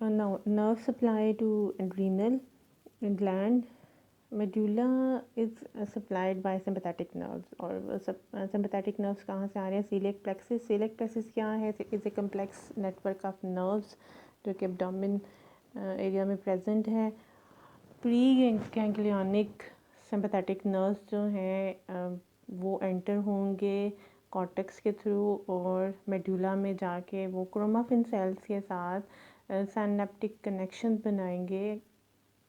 Now, nerve supply to adrenal gland. Medulla is supplied by sympathetic nerves. और sympathetic nerves कहाँ से आ रहे हैं? Celiac plexus. Celiac plexus क्या है? Is a complex network of nerves जो कि abdomen एरिया में प्रेजेंट है. प्री गैंग्लियनिक सिंपैथेटिक नर्व्स जो हैं वो एंटर होंगे कॉर्टेक्स के थ्रू और मेडुला में जाके वो क्रोमाफिन सेल्स के साथ सिनेप्टिक कनेक्शन बनाएंगे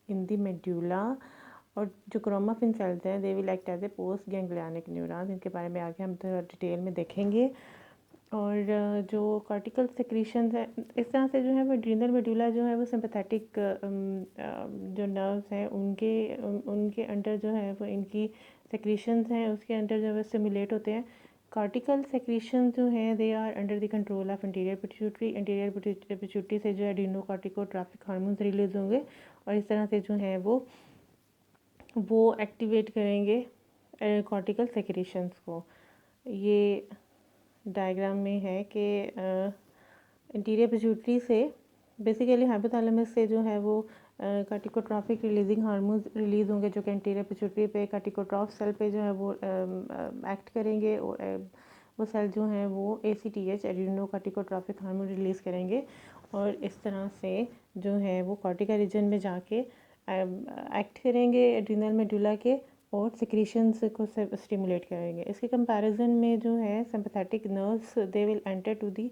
इन दी मेडुला. और जो क्रोमाफिन सेल्स हैं they will act as a post ganglionic neurons. इनके बारे में आगे हम डिटेल में देखेंगे. और जो कॉर्टिकल सेक्रीशंस है इस तरह से जो है वो एड्रीनल मेडुला जो है वो सिंपैथेटिक जो नर्व्स हैं उनके अंडर जो है वो इनकी सेक्रीशंस हैं उसके अंडर जो है स्टिमुलेट होते हैं. कॉर्टिकल सेक्रीशन जो हैं they are under the control of interior pituitary. Interior pituitary से जो है एड्रीनोकॉर्टिकोट्रॉपिक हार्मोन्स रिलीज होंगे और इस तरह से जो है वो एक्टिवेट करेंगे कॉर्टिकल सेक्रीशंस को. ये डायग्राम में है कि इंटीरियर पिट्यूटरी से बेसिकली हाइपोथैलेमस से जो है वो कार्टिकोट्रॉपिक रिलीजिंग हार्मोन्स रिलीज़ होंगे जो कि इंटीरियर पिट्यूटरी पे कार्टिकोट्रॉफ सेल पे जो है वो एक्ट करेंगे और वो सेल जो हैं वो ACTH एड्रीनो कार्टिकोट्रॉपिक हार्मोन रिलीज़ करेंगे और इस तरह से जो है वो कॉर्टिकल रीजन में जाके एक्ट करेंगे एड्रीनल मेडुला के और सिक्रीशंस को स्टिमुलेट करेंगे. इसके कंपैरिजन में जो है sympathetic nerves they will enter to the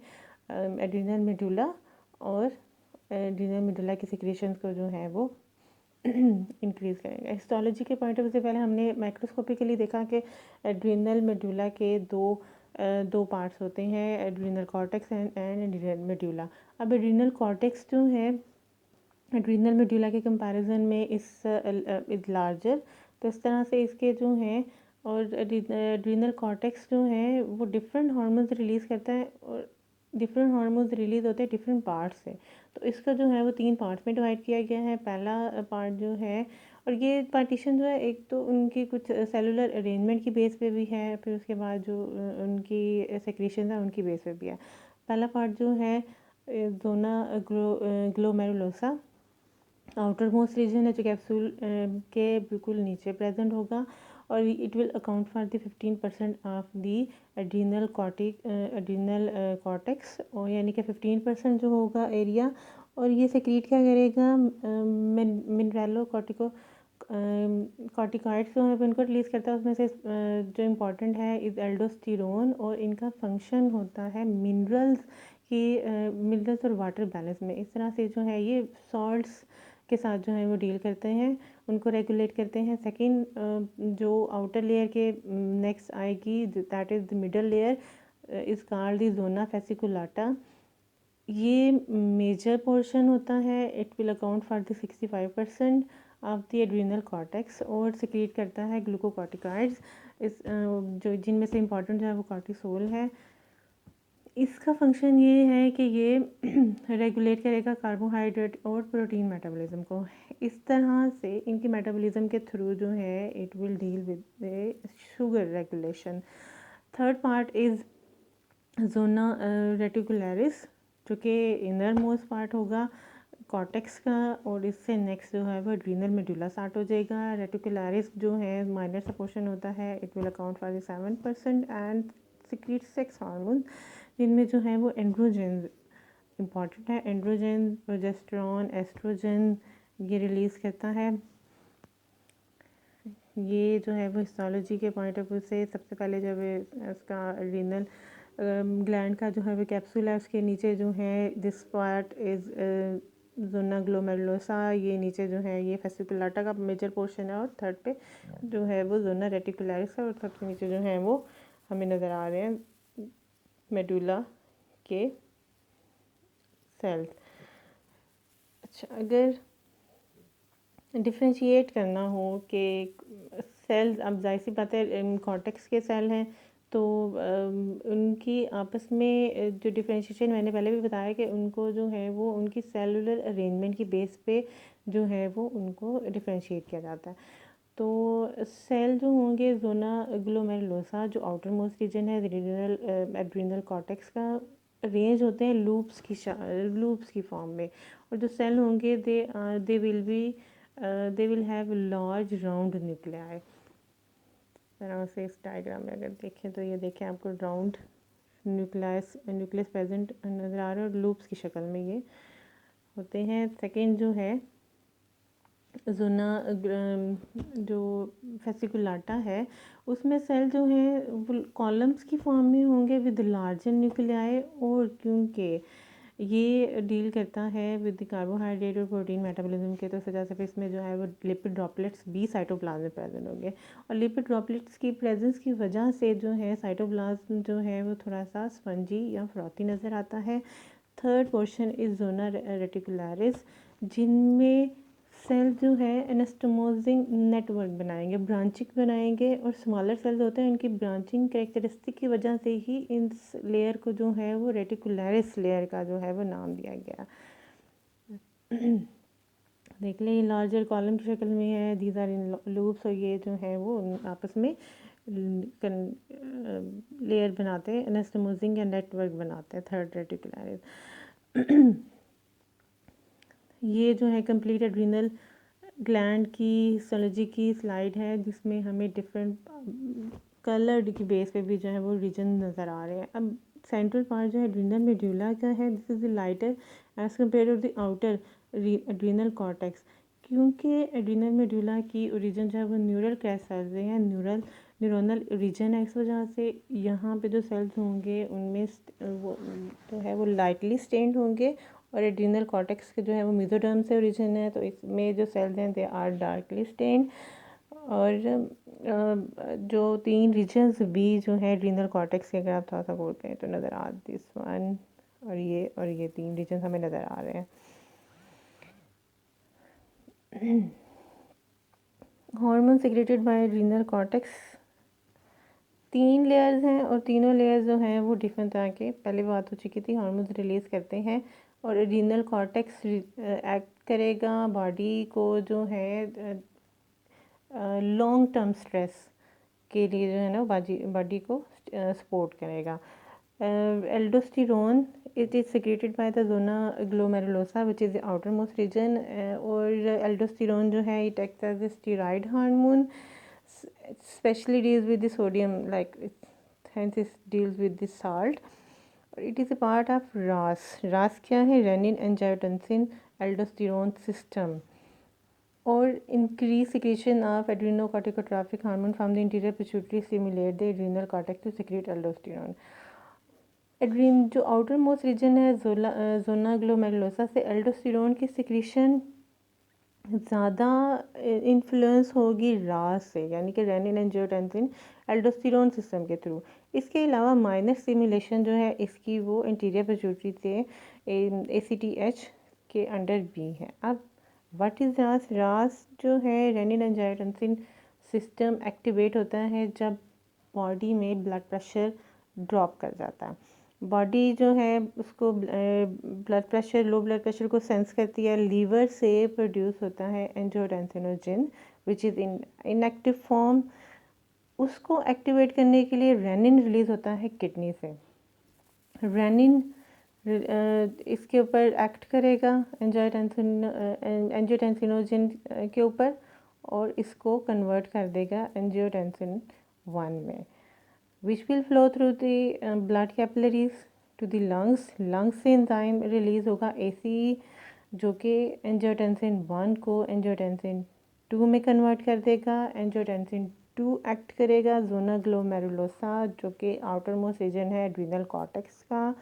adrenal medulla और एड्रीनल मेडुला की सिक्रीशंस को जो है वो इंक्रीज़ करेंगे. हिस्टोलॉजी के पॉइंट ऑफ व्यू से पहले हमने माइक्रोस्कोपिकली देखा कि एड्रीनल मेडुला के दो पार्ट्स होते हैं adrenal cortex and adrenal medulla. अब एड्रीनल कॉर्टेक्स जो है एड्रीनल मेडुला के कंपैरिजन में इज़ लार्जर. तो इस तरह से इसके जो हैं और एड्रीनल कॉर्टेक्स जो हैं वो डिफरेंट हार्मोन्स रिलीज़ करता है और डिफरेंट हार्मोन्स रिलीज़ होते हैं डिफरेंट पार्ट्स से. तो इसका जो है वो 3 पार्ट्स में डिवाइड किया गया है. पहला पार्ट जो है और ये पार्टीशन जो है एक तो उनकी कुछ सेलुलर अरेंजमेंट की बेस पे भी है फिर उसके बाद जो उनकी सेक्रेशन है उनकी बेस पे भी है. पहला पार्ट जो है zona glomerulosa outer most region है जो कैप्सूल के बिल्कुल नीचे प्रेजेंट होगा और it will account for the 15% of the adrenal cortex और यानी कि 15% जो होगा एरिया. और ये सेक्रीट क्या करेगा मिनरलो कॉर्टिकॉइड्स जो है इनको रिलीज़ करता है. उसमें से जो इम्पॉर्टेंट है इज़ एल्डोस्टेरोन और इनका फंक्शन होता है मिनरल्स और वाटर बैलेंस में. इस तरह से जो है ये सॉल्ट्स के साथ जो है वो डील करते हैं उनको रेगुलेट करते हैं. सेकंड जो आउटर लेयर के नेक्स्ट आएगी that is the middle layer is called the zona fasciculata. ये मेजर पोर्शन होता है. It will account for the 65% of the adrenal cortex और सिक्रीट करता है ग्लूकोकॉर्टिकॉइड्स इस जो जिनमें से इम्पॉर्टेंट जो है वो कॉर्टिसोल है. इसका फंक्शन ये है कि ये रेगुलेट करेगा कार्बोहाइड्रेट और प्रोटीन मेटाबॉलिज्म को. इस तरह से इनकी मेटाबॉलिज्म के थ्रू जो है it will deal with sugar regulation. Third part is zona reticularis जो कि इनर मोस्ट पार्ट होगा कॉर्टेक्स का और इससे नेक्स्ट जो है वो एड्रीनल मेडुला स्टार्ट हो जाएगा. रेटिकुलरिस जो है माइनर सा पोर्शन होता है. It will account for 7% and secrete sex hormone जिनमें जो है वो एंड्रोजन इम्पॉर्टेंट है. एंड्रोजन प्रोजेस्टेरॉन एस्ट्रोजन ये रिलीज़ करता है. ये जो है वो हिस्टोलॉजी के पॉइंट ऑफ व्यू से सबसे पहले जब इसका एड्रीनल ग्लैंड का जो है वो कैप्सूल है उसके नीचे जो है this part is zona glomerulosa. ये नीचे जो है ये फेसिकुलाटा का मेजर पोर्शन है और थर्ड पे जो है वो जोना रेटिकुलरिस है और सबसे नीचे जो है वो हमें नज़र आ रहे हैं मेडुला के सेल्स. अच्छा अगर डिफ्रेंशिएट करना हो कि सेल्स अब जाहिर सी बात है कॉर्टेक्स के सेल हैं तो उनकी आपस में जो डिफ्रेंशिएशन मैंने पहले भी बताया कि उनको जो है वो उनकी सेलुलर अरेंजमेंट की बेस पे जो है वो उनको डिफ्रेंशिएट किया जाता है. तो सेल जो होंगे जोना ग्लोमेरुलोसा जो आउटर मोस्ट रीजन है एड्रीनल कॉर्टेक्स का अरेंज होते हैं लूप्स की फॉर्म में, और जो सेल होंगे they will have large round nuclei. तरह से इस डायग्राम में अगर देखें तो ये देखें आपको राउंड न्यूक्लियस प्रेजेंट नज़र आ रहा है और लूप्स की शक्ल में ये होते हैं। सेकंड जो है जोना जो फेसिकुलाटा है उसमें सेल जो है वो कॉलम्स की फॉर्म में होंगे विद लार्जर न्यूक्लियाई, और क्योंकि ये डील करता है विद कार्बोहाइड्रेट और प्रोटीन मेटाबॉलिज्म के, तो इस वजह से फिर इसमें जो है वो लिपिड ड्रॉपलेट्स भी साइटोप्लाज्म में प्रेजेंट होंगे, और लिपिड ड्रॉपलेट्स की प्रेजेंस की वजह से जो है साइटोप्लाज्म जो है वो थोड़ा सा स्पंजी या फ्रॉथी नज़र आता है। Third portion is zona reticularis, जिनमें सेल जो है एनास्टोमोजिंग नेटवर्क बनाएंगे, ब्रांचिंग बनाएंगे, और स्मॉलर सेल्स होते हैं उनकी ब्रांचिंग कैरेक्टरिस्टिक की वजह से ही इन लेयर को जो है वो रेटिकुलरिस लेयर का जो है वो नाम दिया गया। देख लें लार्जर कॉलम की शक्ल में है, दीज आर इन लूप्स, और ये जो है वो आपस में लेयर बनाते हैं, एनास्टोमोजिंग या नेटवर्क बनाते हैं। थर्ड रेटिकुलरिस ये जो है कंप्लीट एड्रीनल ग्लैंड की हिस्टोलॉजी की स्लाइड है, जिसमें हमें डिफरेंट कलर्ड की बेस पे भी जो है वो रीजन नज़र आ रहे हैं। अब सेंट्रल पार्ट जो है एड्रीनल मेडुला का है, this is the lighter as compare to the outer adrenal cortex, क्योंकि एड्रीनल मेडुला की ओरिजिन जो है वो न्यूरल क्रैश सेल्स हैं, न्यूरोनल रीजन है, इस वजह से यहाँ पे जो सेल्स होंगे उनमें वो जो है वो लाइटली स्टेन्ड होंगे, और एड्रीनल कॉर्टेक्स के जो है वो मेसोडर्म से ओरिजिन है, तो इसमें जो सेल्स हैं दे आर डार्कली स्टेन्ड। और जो 3 रीजन्स भी जो है एड्रीनल कॉर्टेक्स के, अगर आप थोड़ा सा बोलते हैं तो नज़र आ दिस वन, और ये 3 रीजन्स हमें नज़र आ रहे हैं। Hormone secreted by adrenal cortex, 3 layers हैं, और तीनों लेयर्स जो हैं वो डिफरेंट तरह के, पहले बात हो चुकी थी, हार्मोन्स रिलीज़ करते हैं, और एड्रीनल कॉर्टेक्स एक्ट करेगा बॉडी को जो है लॉन्ग टर्म स्ट्रेस के लिए जो है ना बॉडी को सपोर्ट करेगा। Aldosterone it is secreted by the zona glomerulosa which is the outer most region, और एल्डोस्टेरोन जो है it acts as a steroid hormone, especially deals with the sodium, like hence it deals with the salt. It is a part of RAS क्या है, renin angiotensin aldosterone system, or increase secretion of adrenocorticotropic hormone from the interior pituitary stimulate the adrenal cortex to secrete aldosterone. जो outer most region है zona glomerulosa से aldosterone की secretion ज़्यादा influence होगी रास से, यानी कि रेनिन एंजियोटेंसिन एल्डोस्टेरोन सिस्टम के थ्रू। इसके अलावा माइनर स्टिमुलेशन जो है इसकी वो इंटीरियर पिट्यूटरी से ACTH के अंडर भी है। अब व्हाट इज़ रास? रास जो है रेनिन एंजियोटेंसिन सिस्टम एक्टिवेट होता है जब बॉडी में ब्लड प्रेशर ड्रॉप कर जाता है। बॉडी जो है उसको लो ब्लड प्रेशर को सेंस करती है, लीवर से प्रोड्यूस होता है angiotensinogen which is in inactive form. उसको एक्टिवेट करने के लिए रेनिन रिलीज़ होता है किडनी से। रेनिन इसके ऊपर एक्ट करेगा एंजियोटेंसिनोजन के ऊपर, और इसको कन्वर्ट कर देगा एंजियोटेंसिन 1 में, which will flow through the blood capillaries to the lungs से एंजाइम रिलीज़ होगा ACE, जो कि एंजियोटेंसिन 1 को एंजियोटेंसिन 2 में कन्वर्ट कर देगा। एंजियोटेंसिन 2 एक्ट करेगा जोना ग्लोमेरुलोसा, जो कि आउटर मोस्ट रीजन है एड्रीनल कॉर्टेक्स का,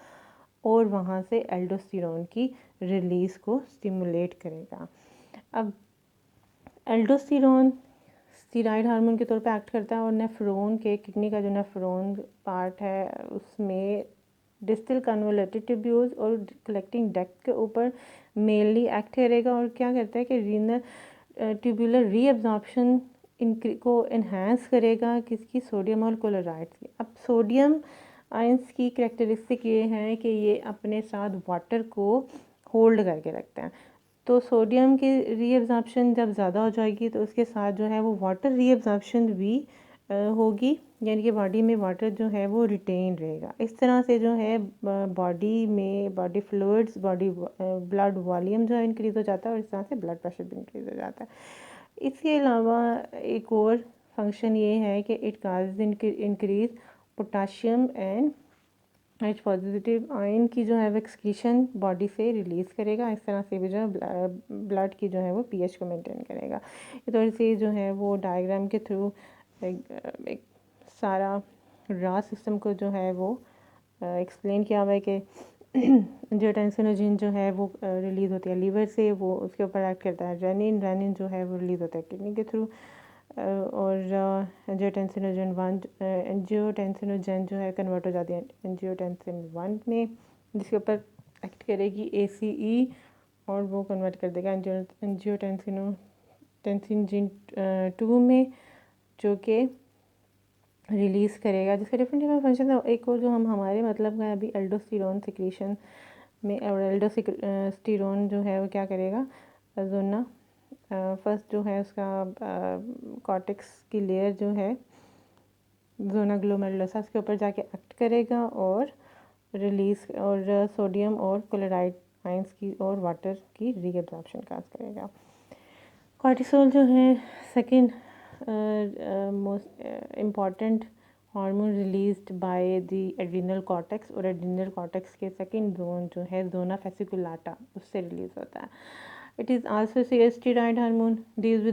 और वहाँ से एल्डोस्टेरोन की रिलीज़ को स्टिमुलेट करेगा। अब एल्डोस्टेरोन स्टेरॉइड हार्मोन के तौर पे एक्ट करता है, और नेफ्रॉन के किडनी का जो नेफ्रॉन पार्ट है उसमें डिस्टल कन्वोल्यूटेड ट्यूब्यूल्स और कलेक्टिंग डक्ट के ऊपर मेनली एक्ट करेगा, और क्या करता है कि रीनल ट्यूबुलर रीअब्जॉर्प्शन को इन्हांस करेगा किसकी, सोडियम और क्लोराइड्स की। अब सोडियम आयंस की कैरेक्टरिस्टिक ये है कि ये अपने साथ वाटर को होल्ड करके रखते हैं, तो सोडियम की रीअब्जॉर्प्शन जब ज़्यादा हो जाएगी तो उसके साथ जो है वो वाटर रीअब्जॉर्प्शन भी होगी यानी कि बॉडी में वाटर जो है वो रिटेन रहेगा। इस तरह से जो है बॉडी में body fluids body blood volume जो है इंक्रीज़ हो जाता है और इस तरह से ब्लड प्रेशर भी इंक्रीज़ हो जाता है। इसके अलावा एक और फंक्शन ये है कि it cause increase potassium and H positive ion की जो है वो एक्सक्रीशन बॉडी से रिलीज़ करेगा। इस तरह से भी जो है ब्लड की जो है वो पीएच को मेंटेन करेगा। ये थोड़ी सी जो है वो डायग्राम के थ्रू एक सारा रा सिस्टम को जो है वो एक्सप्लेन किया हुआ है कि एंजियोटेंसिनोजन जो है वो रिलीज़ होती है लीवर से, वो उसके ऊपर एक्ट करता है रेनिन जो है वो रिलीज़ होता है किडनी के थ्रू। और एंजियोटेंसिनोजन जो है कन्वर्ट हो जाती है एंजियोटेंसिन 1 में, जिसके ऊपर एक्ट करेगी ACE और वो कन्वर्ट कर देगा एंजियोटेंसिन जिन 2 में, जो कि रिलीज़ करेगा, जिसका डिफरेंट फंक्शन है। एक और जो हम हमारे मतलब का अभी एल्डोस्टेरोन सिक्रीशन में, और एल्डोस्टेरोन जो है वो क्या करेगा, जोना फर्स्ट जो है उसका कॉर्टेक्स की लेयर जो है जोना ग्लोमेरुलोसा के ऊपर जाके एक्ट करेगा और रिलीज़ और सोडियम और क्लोराइड आयंस की और वाटर की रीअब्जॉर्प्शन काज करेगा। कॉर्टिसोल जो है second most important hormone released by the adrenal cortex, और एड्रिनल कॉर्टेक्स के सेकंड जोन जो है जोना फेसिकुलाटा, उससे रिलीज़ होता है। It is also steroid hormone deals with